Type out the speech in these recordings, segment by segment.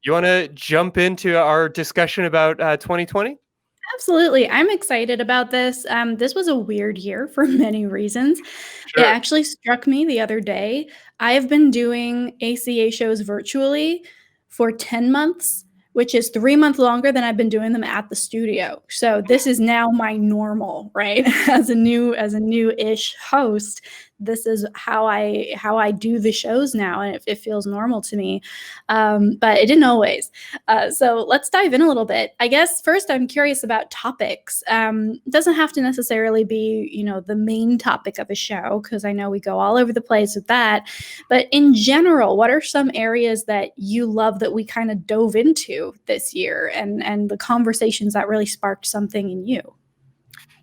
You want to jump into our discussion about 2020? Absolutely. I'm excited about this. This was a weird year for many reasons. It Sure. actually struck me the other day. I have been doing ACA shows virtually for 10 months, which is 3 months longer than I've been doing them at the studio. So this is now my normal, right? As a new-ish host, this is how I do the shows now, and it feels normal to me. But it didn't always. So let's dive in a little bit. I guess first I'm curious about topics. It doesn't have to necessarily be, the main topic of a show, because I know we go all over the place with that. But in general, what are some areas that you love that we kind of dove into this year, and the conversations that really sparked something in you?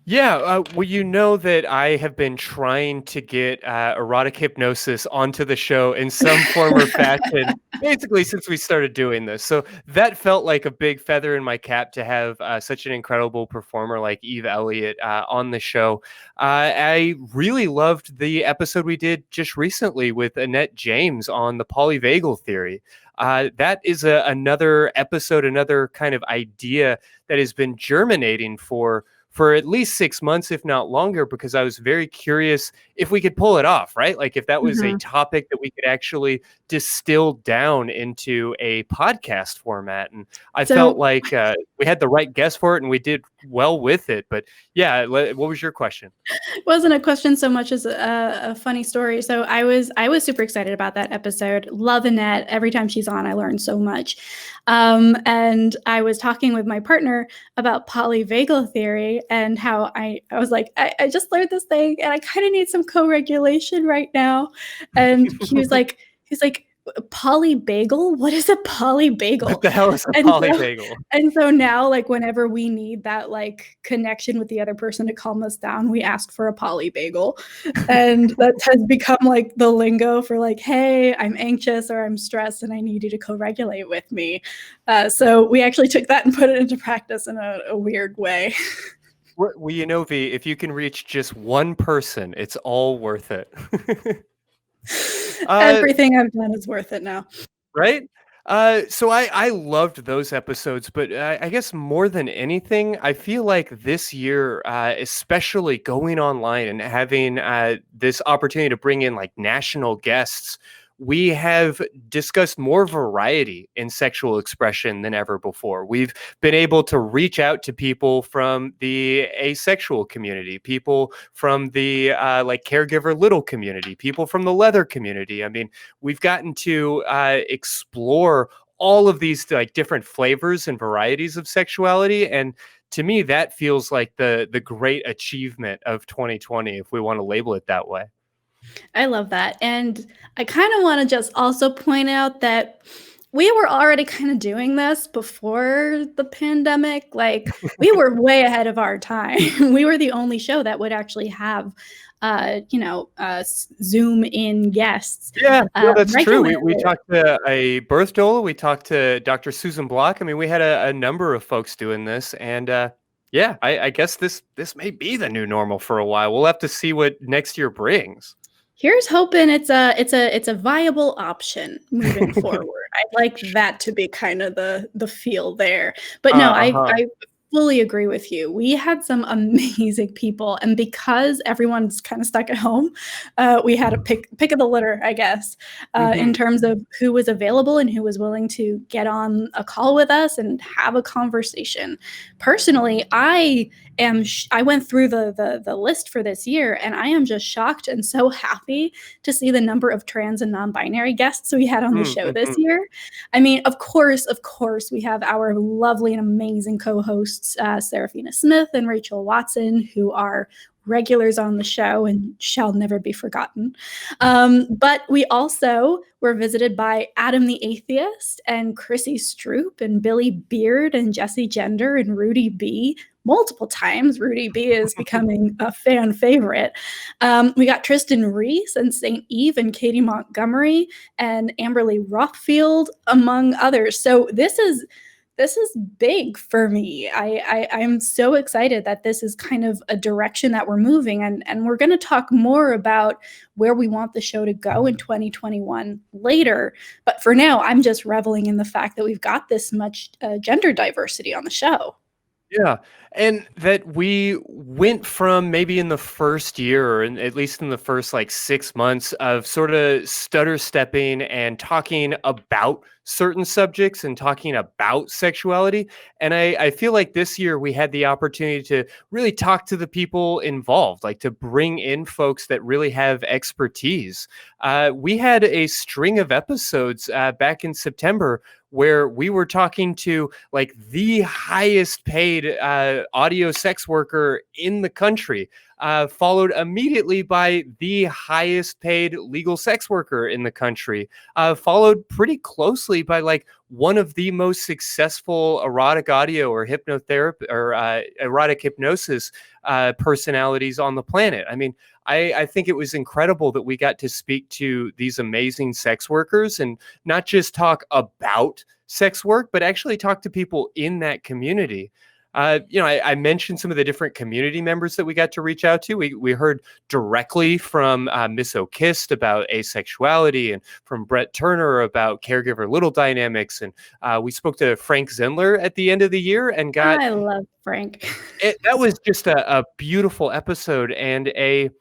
Yeah, well, you know that I have been trying to get erotic hypnosis onto the show in some form or fashion, basically since we started doing this. So that felt like a big feather in my cap to have such an incredible performer like Eve Elliott on the show. I really loved the episode we did just recently with Annette James on the polyvagal theory. That is another episode, another kind of idea that has been germinating for at least 6 months, if not longer, because I was very curious if we could pull it off, right? Like if that was a Mhm. topic that we could actually distill down into a podcast format. And I felt So like we had the right guest for it and we did well with it. But yeah, what was your question? it wasn't a question so much as a funny story. So I was super excited about that episode. Love Annette. Every time she's on, I learn so much. And I was talking with my partner about polyvagal theory and how I was like, I just learned this thing and I kind of need some co-regulation right now. And he's like, polybagel? What is a polybagel? What the hell is a And so polyvagal? and so now, like, whenever we need that, like, connection with the other person to calm us down, we ask for a polybagel. And that has become, like, the lingo for, like, "Hey, I'm anxious or I'm stressed and I need you to co-regulate with me." So we actually took that and put it into practice in a weird way. Well, V, if you can reach just one person, it's all worth it. uh, Everything I've done is worth it now. right? So I loved those episodes, but I guess more than anything, I feel like this year, especially going online and having this opportunity to bring in like national guests, we have discussed more variety in sexual expression than ever before. We've been able to reach out to people from the asexual community, people from the like caregiver little community, people from the leather community. I mean, we've gotten to explore all of these like different flavors and varieties of sexuality, and to me that feels like the great achievement of 2020, if we want to label it that way. I love that. And I kind of want to just also point out that we were already kind of doing this before the pandemic. Like, we were way ahead of our time. We were the only show that would actually have, Zoom in guests Yeah, no, that's true. We regularly. talked to a birth doula. We talked to Dr. Susan Block. I mean, we had a number of folks doing this, and yeah, I guess this may be the new normal for a while. We'll have to see what next year brings. Here's hoping it's a viable option moving forward. I'd like that to be kind of the feel there. But no, Uh-huh. I fully agree with you. We had some amazing people, and because everyone's kind of stuck at home, we had a pick of the litter, I guess, in Mhm. terms of who was available and who was willing to get on a call with us and have a conversation. Personally, I went through the list for this year, and I am just shocked and so happy to see the number of trans and non-binary guests we had on the Mm, show this mhm. year. I mean, of course, we have our lovely and amazing co-hosts, Serafina Smith and Rachel Watson, who are regulars on the show and shall never be forgotten. But we also were visited by Adam the Atheist and Chrissy Stroop and Billy Beard and Jesse Gender and Rudy B multiple times. Rudy B is becoming a fan favorite. We got Tristan Reese and St. Eve and Katie Montgomery and Amberly Rothfield, among others. So this is This is big for me. I'm so excited that this is kind of a direction that we're moving, and we're going to talk more about where we want the show to go in 2021 later. But for now, I'm just reveling in the fact that we've got this much gender diversity on the show. Yeah. And that we went from maybe in the first year, or at least in the first like 6 months, of sort of stutter stepping and talking about certain subjects and talking about sexuality. And I feel like this year we had the opportunity to really talk to the people involved, like to bring in folks that really have expertise. We had a string of episodes back in September where we were talking to like the highest paid audio sex worker in the country, followed immediately by the highest paid legal sex worker in the country, followed pretty closely by like one of the most successful erotic audio or hypnotherapy or erotic hypnosis personalities on the planet. I mean, I think it was incredible that we got to speak to these amazing sex workers and not just talk about sex work, but actually talk to people in that community. I mentioned some of the different community members that we got to reach out to. We heard directly from Miss O'Kist about asexuality, and from Brett Turner about caregiver little dynamics. And we spoke to Frank Zendler at the end of the year and got I love Frank. that was just a beautiful episode and a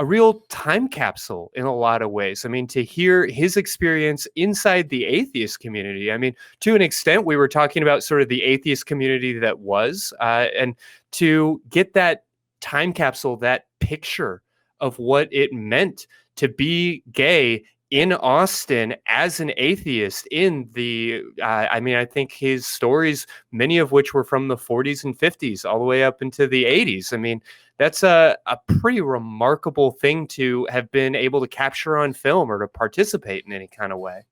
real time capsule in a lot of ways. I mean, to hear his experience inside the atheist community. I mean, to an extent, we were talking about sort of the atheist community that was, and to get that time capsule, that picture of what it meant to be gay in Austin as an atheist in the, I think his stories, many of which were from the 40s and 50s, all the way up into the 80s. I mean, that's a pretty remarkable thing to have been able to capture on film or to participate in any kind of way.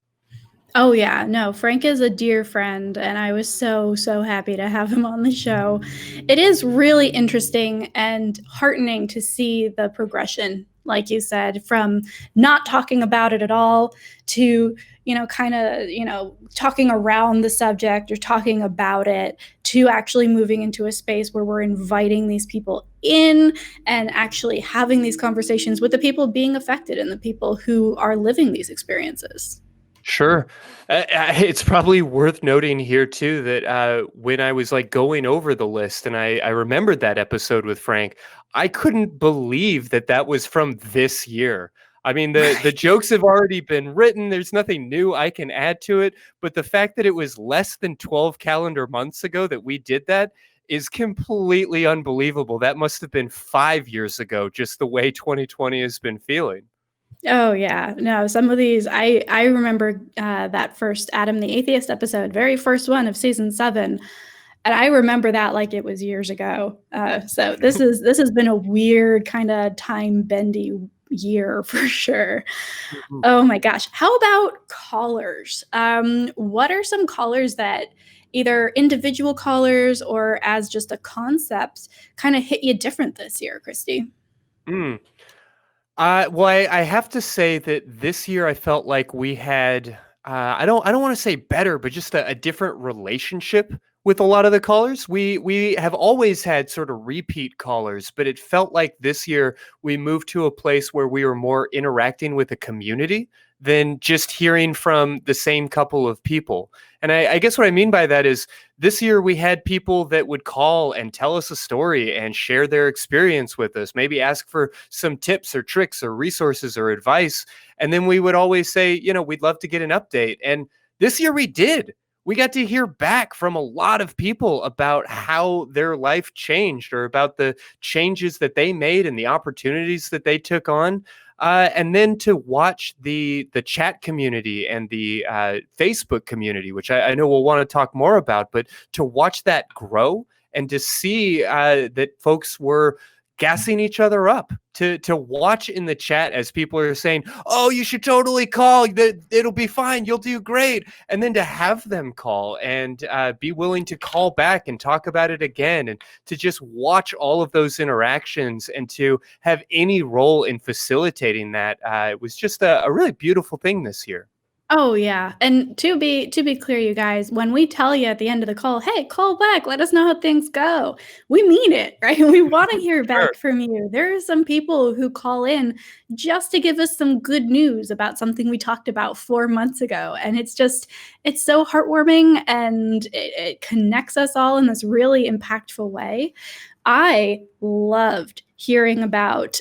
Oh yeah, no, Frank is a dear friend, and I was so happy to have him on the show. It is really interesting and heartening to see the progression, like you said, from not talking about it at all to, kind of, talking around the subject or talking about it, to actually moving into a space where we're inviting these people in and actually having these conversations with the people being affected and the people who are living these experiences. Sure. It's probably worth noting here too that when I was like going over the list and I remembered that episode with Frank, I couldn't believe that that was from this year. I mean, the jokes have already been written. There's nothing new I can add to it. But the fact that it was less than 12 calendar months ago that we did that is completely unbelievable. That must have been 5 years ago, just the way 2020 has been feeling. Oh yeah, no, some of these I remember that first Adam the Atheist episode, very first one of season 7, and I remember that like it was years ago. So this has been a weird kind of time bendy year for sure. Mhm. Oh my gosh, how about callers? What are some callers that either individual callers or as just a concept kind of hit you different this year, Christy? Mm. Well, I have to say that this year I felt like we had I don't want to say better, but just a different relationship with a lot of the callers. We have always had sort of repeat callers, but it felt like this year we moved to a place where we were more interacting with a community than just hearing from the same couple of people. And I guess what I mean by that is this year we had people that would call and tell us a story and share their experience with us, maybe ask for some tips or tricks or resources or advice. And then we would always say, we'd love to get an update. And this year we did. We got to hear back from a lot of people about how their life changed or about the changes that they made and the opportunities that they took on. And then to watch the chat community and the Facebook community, which I know we'll want to talk more about, but to watch that grow and to see that folks were gassing each other up, to watch in the chat as people are saying, "Oh, you should totally call. It'll be fine. You'll do great." And then to have them call and be willing to call back and talk about it again, and to just watch all of those interactions and to have any role in facilitating that, it was just a really beautiful thing this year. Oh yeah. And to be clear, you guys, when we tell you at the end of the call, "Hey, call back, let us know how things go," we mean it, right? We want to hear Sure. back from you. There are some people who call in just to give us some good news about something we talked about 4 months ago, and it's so heartwarming, and it connects us all in this really impactful way. I loved hearing about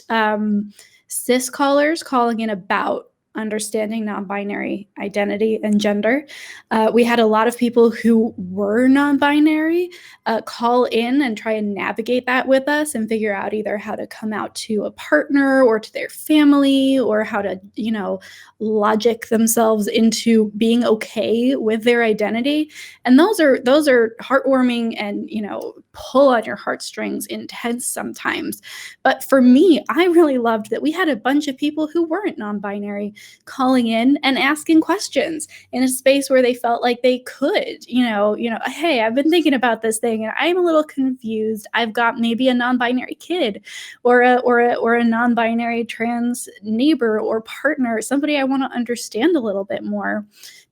cis callers calling in about understanding non-binary identity and gender. We had a lot of people who were non-binary call in and try and navigate that with us and figure out either how to come out to a partner or to their family, or how to, logic themselves into being okay with their identity. And those are heartwarming and, pull on your heartstrings intense sometimes. But for me, I really loved that we had a bunch of people who weren't non-binary calling in and asking questions in a space where they felt like they could, hey, I've been thinking about this thing and I'm a little confused. I've got maybe a non-binary kid, or a non-binary trans neighbor or partner, somebody I want to understand a little bit more.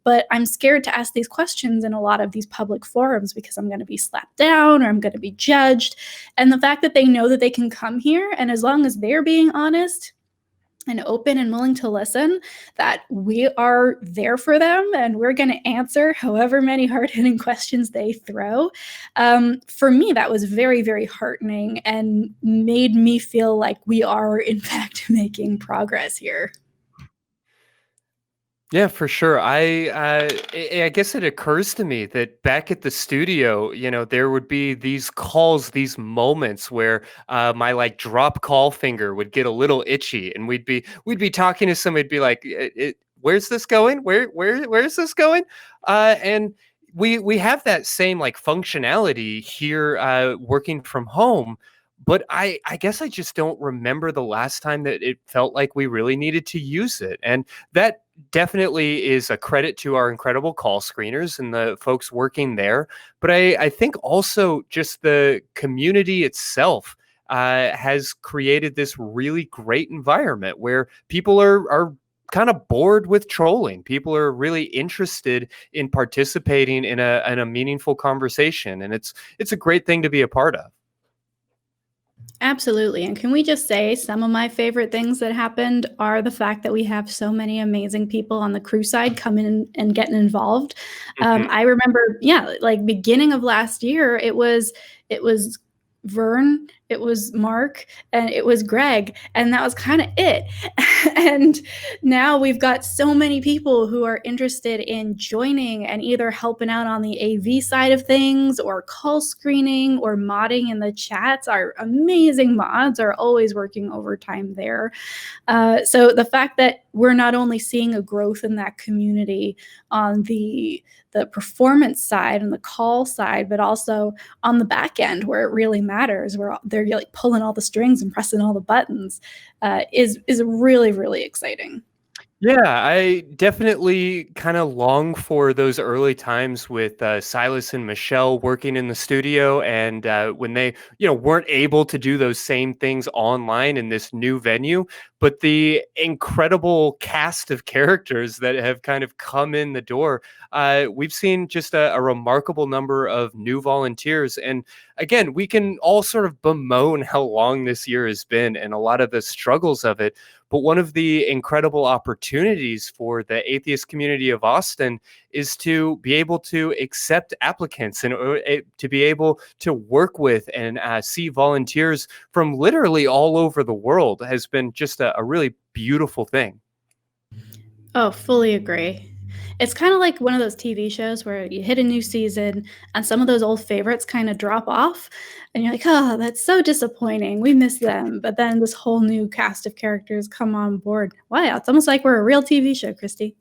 But I'm scared to ask these questions in a lot of these public forums because I'm going to be slapped down or I'm going to be judged. And the fact that they know that they can come here, and as long as they're being honest and open and willing to listen, that we are there for them and we're going to answer however many hard-hitting questions they throw. For me, that was very, very heartening and made me feel like we are, in fact, making progress here. Yeah, for sure. I guess it occurs to me that back at the studio, there would be these calls, these moments where my like drop call finger would get a little itchy, and we'd be talking to somebody, be like, "Where's this going? Where's this going?" And we have that same like functionality here, working from home. But I guess I just don't remember the last time that it felt like we really needed to use it. And that definitely is a credit to our incredible call screeners and the folks working there. But I think also just the community itself has created this really great environment where people are kind of bored with trolling. People are really interested in participating in a meaningful conversation, and it's a great thing to be a part of. Absolutely. And can we just say some of my favorite things that happened are the fact that we have so many amazing people on the crew side coming in and getting involved. Mhm. I remember, yeah, like beginning of last year, it was Vern, it was Mark, and it was Greg, and that was kind of it. And now we've got so many people who are interested in joining and either helping out on the AV side of things or call screening or modding in the chats. Our amazing mods are always working overtime there. So the fact that we're not only seeing a growth in that community on the performance side and the call side, but also on the back end where it really matters, where they're like pulling all the strings and pressing all the buttons, is really, really exciting. Yeah, I definitely kind of long for those early times with Silas and Michelle working in the studio, and when they, weren't able to do those same things online in this new venue, but the incredible cast of characters that have kind of come in the door. We've seen just a remarkable number of new volunteers, and again, we can all sort of bemoan how long this year has been and a lot of the struggles of it. But one of the incredible opportunities for the Atheist Community of Austin is to be able to accept applicants and to be able to work with and see volunteers from literally all over the world has been just a really beautiful thing. Oh, fully agree. It's kind of like one of those TV shows where you hit a new season and some of those old favorites kind of drop off, and you're like, "Oh, that's so disappointing. We miss them." But then this whole new cast of characters come on board. Wow, it's almost like we're a real TV show, Christy.